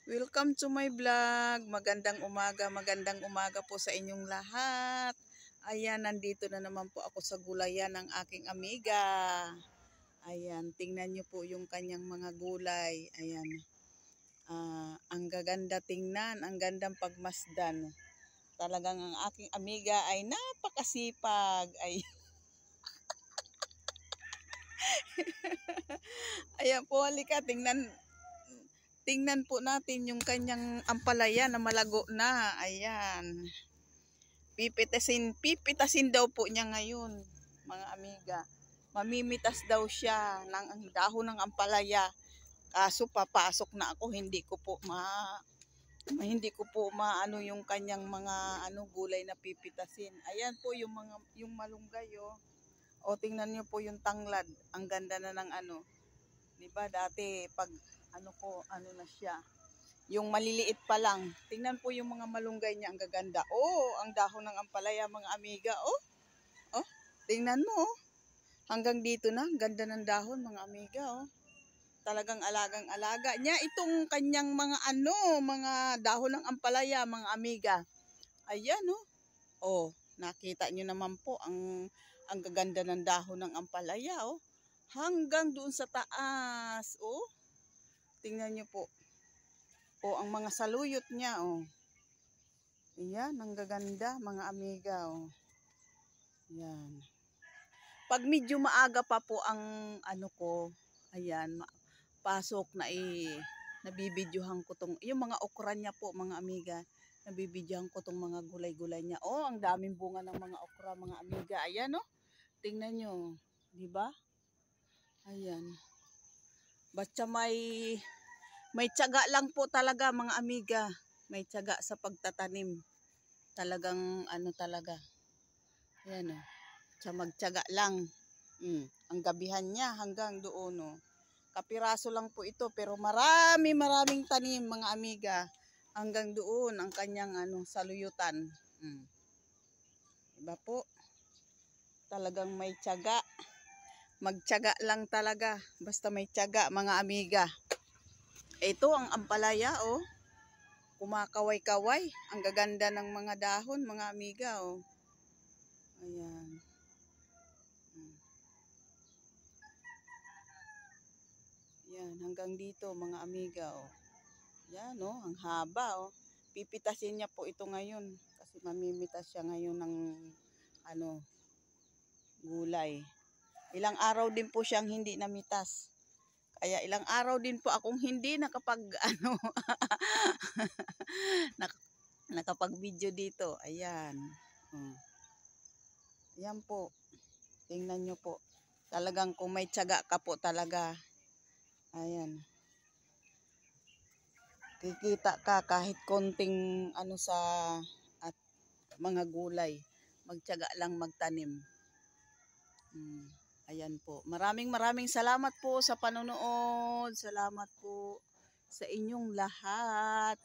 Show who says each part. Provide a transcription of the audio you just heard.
Speaker 1: Welcome to my vlog. Magandang umaga po sa inyong lahat. Ayan, nandito na naman po ako sa gulayan ng aking amiga. Ayan, tingnan nyo po yung kanyang mga gulay. Ayan, ang gaganda tingnan, ang gandang pagmasdan. Talagang ang aking amiga ay napakasipag. Ay. Ayan po, halika, tingnan po natin yung kanyang ampalaya na malago na. Ayan. Pipitasin daw po niya ngayon, mga amiga. Mamimitas daw siya ng dahon ng ampalaya. Kaso papasok na ako, hindi ko po maano yung kanyang mga gulay na pipitasin. Ayan po yung malunggay, oh. O tingnan niyo po yung tanglad. Ang ganda na ng 'di ba? Dati pag na siya. Yung maliliit pa lang. Tingnan po yung mga malunggay niya, ang gaganda. Oh, ang dahon ng ampalaya, mga amiga. Oh, oh, tingnan mo, oh. Hanggang dito na, ganda ng dahon, mga amiga, oh. Talagang alagang-alaga niya itong kanyang mga dahon ng ampalaya, mga amiga. Ayan, oh. Oh, nakita niyo naman po ang gaganda ng dahon ng ampalaya, oh. Hanggang doon sa taas, oh. Tingnan niyo po. O ang mga saluyot niya, oh. Ayan, ang gaganda, mga amiga, oh. Ayan. Pag medyo maaga pa po ang ayan, pasok na nabibidyohan ko tong, yung mga okra niya po, mga amiga, nabibidyohan ko tong mga gulay-gulay niya. Oh, ang daming bunga ng mga okra, mga amiga. Ayan, oh. Tingnan nyo, di ba? Ayan. Basta may tiyaga lang po talaga, mga amiga. May tiyaga sa pagtatanim. Talagang talaga. Ayan, oh. Sa magtiyaga lang. Ang gabihan niya hanggang doon, oh. Kapiraso lang po ito pero maraming tanim, mga amiga. Hanggang doon ang kanyang saluyutan. Diba po? Talagang may tiyaga. Magtiyaga lang talaga. Basta may tiyaga, mga amiga. Ito ang ampalaya, oh. Kumakaway-kaway. Ang gaganda ng mga dahon, mga amiga, oh. Ayan. Yan, hanggang dito, mga amiga, oh. Yan, oh, ang haba, oh. Pipitasin niya po ito ngayon kasi mamimitas siya ngayon ng gulay. Ilang araw din po siyang hindi namitas. Kaya ilang araw din po akong hindi nakapag-video dito. Ayan. Ayan po. Tingnan nyo po. Talagang kung may tiyaga ka po talaga. Ayan. Kikita ka kahit konting sa mga gulay. Magtiyaga lang magtanim. Ayan po. Maraming salamat po sa panonood. Salamat po sa inyong lahat.